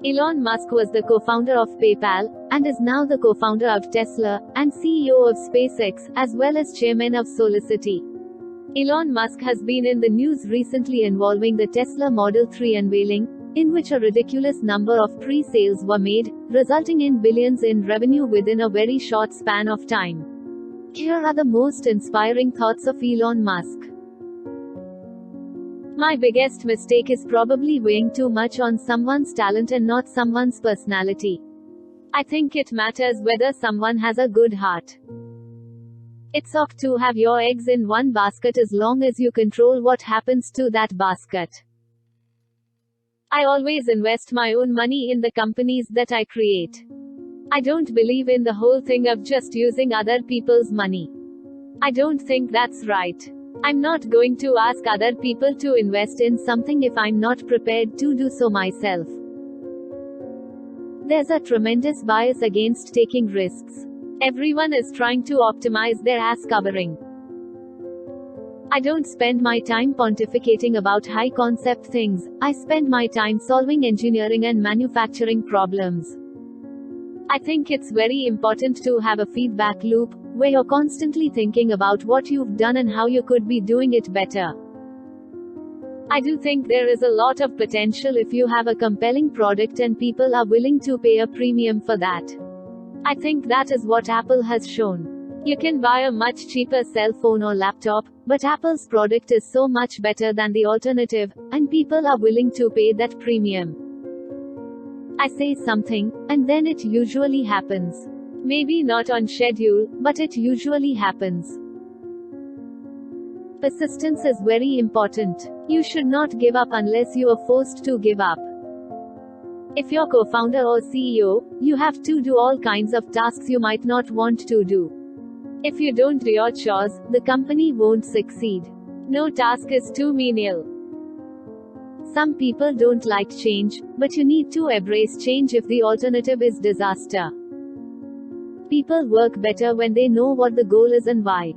Elon Musk was the co-founder of PayPal, and is now the co-founder of Tesla, and CEO of SpaceX, as well as chairman of SolarCity. Elon Musk has been in the news recently involving the Tesla Model 3 unveiling, in which a ridiculous number of pre-sales were made, resulting in billions in revenue within a very short span of time. Here are the most inspiring thoughts of Elon Musk. My biggest mistake is probably weighing too much on someone's talent and not someone's personality. I think it matters whether someone has a good heart. It's ok to have your eggs in one basket as long as you control what happens to that basket. I always invest my own money in the companies that I create. I don't believe in the whole thing of just using other people's money. I don't think that's right. I'm not going to ask other people to invest in something if I'm not prepared to do so myself. There's a tremendous bias against taking risks. Everyone is trying to optimize their ass covering. I don't spend my time pontificating about high concept things, I spend my time solving engineering and manufacturing problems. I think it's very important to have a feedback loop, where you're constantly thinking about what you've done and how you could be doing it better. I do think there is a lot of potential if you have a compelling product and people are willing to pay a premium for that. I think that is what Apple has shown. You can buy a much cheaper cell phone or laptop, but Apple's product is so much better than the alternative, and people are willing to pay that premium. I say something, and then it usually happens. Maybe not on schedule, but it usually happens. Persistence is very important. You should not give up unless you are forced to give up. If you're co-founder or CEO, you have to do all kinds of tasks you might not want to do. If you don't do your chores, the company won't succeed. No task is too menial. Some people don't like change, but you need to embrace change if the alternative is disaster. People work better when they know what the goal is and why.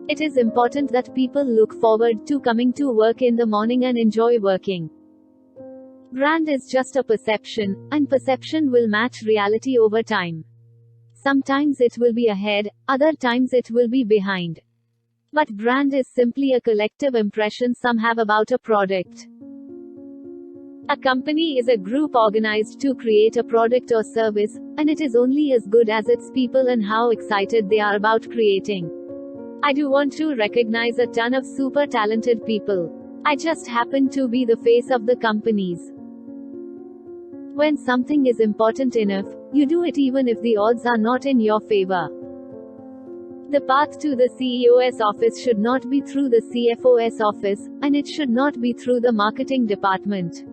It is important that people look forward to coming to work in the morning and enjoy working. Brand is just a perception, and perception will match reality over time. Sometimes it will be ahead, other times it will be behind. But brand is simply a collective impression some have about a product. A company is a group organized to create a product or service, and it is only as good as its people and how excited they are about creating. I do want to recognize a ton of super talented people. I just happen to be the face of the companies. When something is important enough, you do it even if the odds are not in your favor. The path to the CEO's office should not be through the CFO's office, and it should not be through the marketing department.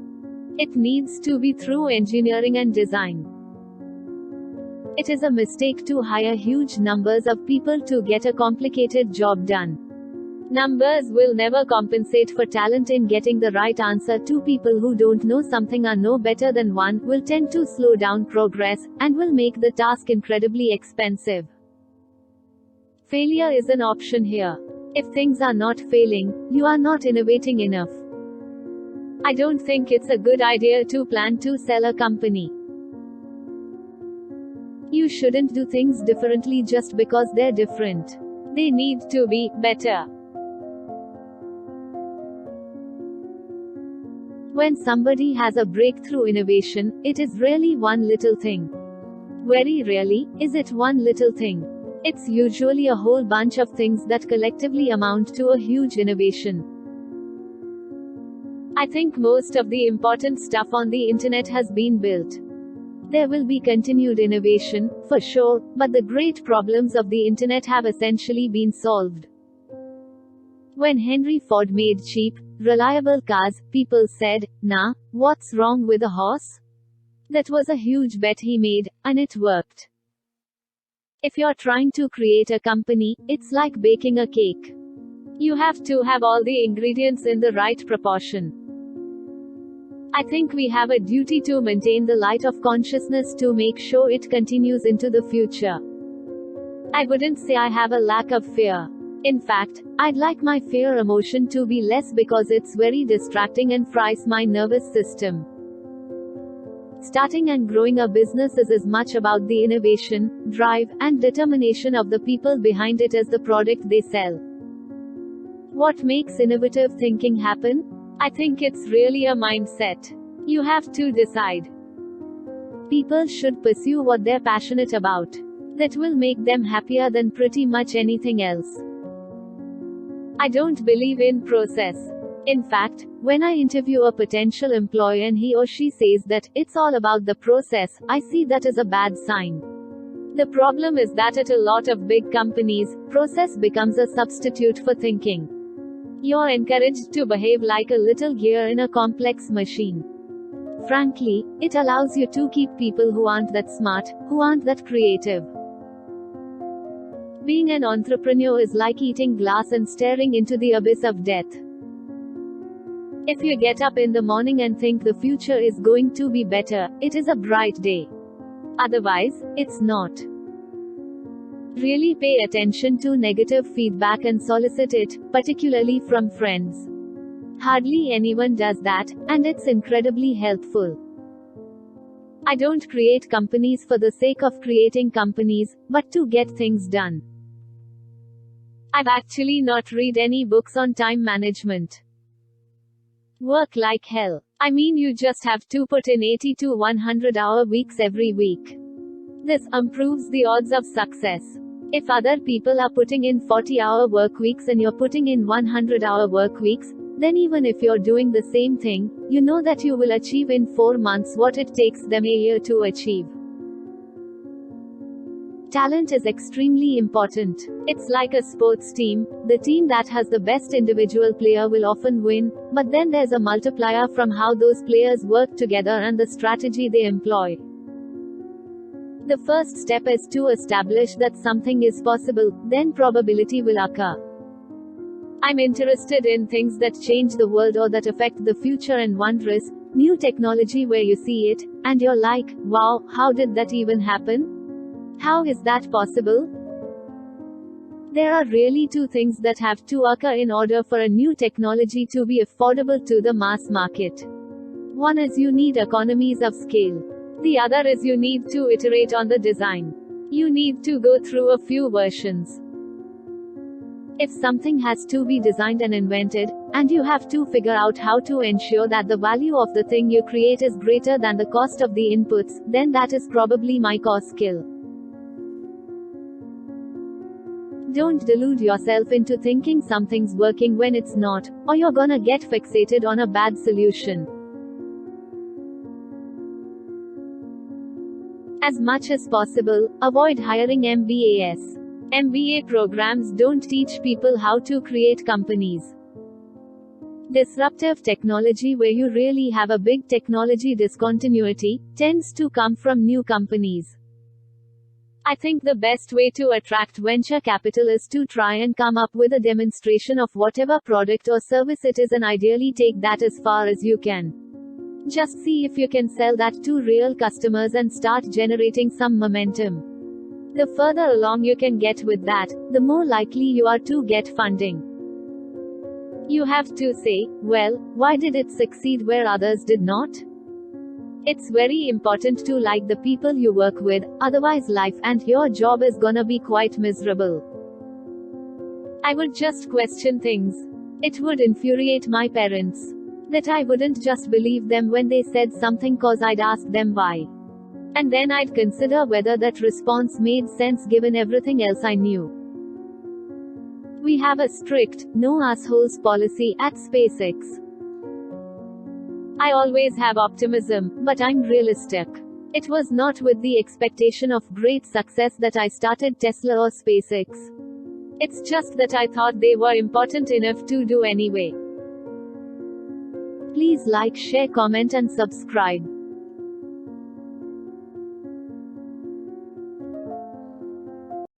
It needs to be through engineering and design. It is a mistake to hire huge numbers of people to get a complicated job done. Numbers will never compensate for talent in getting the right answer. Two people who don't know something or know better than one will tend to slow down progress, and will make the task incredibly expensive. Failure is an option here. If things are not failing, you are not innovating enough. I don't think it's a good idea to plan to sell a company. You shouldn't do things differently just because they're different. They need to be better. When somebody has a breakthrough innovation, it is really one little thing. Very rarely is it one little thing. It's usually a whole bunch of things that collectively amount to a huge innovation. I think most of the important stuff on the internet has been built. There will be continued innovation, for sure, but the great problems of the internet have essentially been solved. When Henry Ford made cheap, reliable cars, people said, "Nah, what's wrong with a horse?" That was a huge bet he made, and it worked. If you're trying to create a company, it's like baking a cake. You have to have all the ingredients in the right proportion. I think we have a duty to maintain the light of consciousness to make sure it continues into the future. I wouldn't say I have a lack of fear. In fact, I'd like my fear emotion to be less because it's very distracting and fries my nervous system. Starting and growing a business is as much about the innovation, drive, and determination of the people behind it as the product they sell. What makes innovative thinking happen? I think it's really a mindset. You have to decide. People should pursue what they're passionate about. That will make them happier than pretty much anything else. I don't believe in process. In fact, when I interview a potential employee and he or she says that it's all about the process, I see that as a bad sign. The problem is that at a lot of big companies, process becomes a substitute for thinking. You're encouraged to behave like a little gear in a complex machine. Frankly, it allows you to keep people who aren't that smart, who aren't that creative. Being an entrepreneur is like eating glass and staring into the abyss of death. If you get up in the morning and think the future is going to be better, it is a bright day. Otherwise, it's not. Really pay attention to negative feedback and solicit it, particularly from friends. Hardly anyone does that, and it's incredibly helpful. I don't create companies for the sake of creating companies, but to get things done. I've actually not read any books on time management. Work like hell. I mean, you just have to put in 80 to 100-hour weeks every week. This improves the odds of success. If other people are putting in 40-hour work weeks and you're putting in 100-hour work weeks, then even if you're doing the same thing, you know that you will achieve in 4 months what it takes them a year to achieve. Talent is extremely important. It's like a sports team. The team that has the best individual player will often win, but then there's a multiplier from how those players work together and the strategy they employ. The first step is to establish that something is possible, then probability will occur. I'm interested in things that change the world or that affect the future and wondrous, new technology where you see it, and you're like, wow, how did that even happen? How is that possible? There are really two things that have to occur in order for a new technology to be affordable to the mass market. One is you need economies of scale. The other is you need to iterate on the design. You need to go through a few versions. If something has to be designed and invented, and you have to figure out how to ensure that the value of the thing you create is greater than the cost of the inputs, then that is probably my core skill. Don't delude yourself into thinking something's working when it's not, or you're gonna get fixated on a bad solution. As much as possible, avoid hiring MBAs. MBA programs don't teach people how to create companies. Disruptive technology, where you really have a big technology discontinuity, tends to come from new companies. I think the best way to attract venture capital is to try and come up with a demonstration of whatever product or service it is and ideally take that as far as you can. Just see if you can sell that to real customers and start generating some momentum. The further along you can get with that, the more likely you are to get funding. You have to say, well, why did it succeed where others did not? It's very important to like the people you work with, otherwise life and your job is gonna be quite miserable. I would just question things. It would infuriate my parents. That I wouldn't just believe them when they said something cause I'd ask them why. And then I'd consider whether that response made sense given everything else I knew. We have a strict, no assholes policy at SpaceX. I always have optimism, but I'm realistic. It was not with the expectation of great success that I started Tesla or SpaceX. It's just that I thought they were important enough to do anyway. Please like, share, comment and subscribe.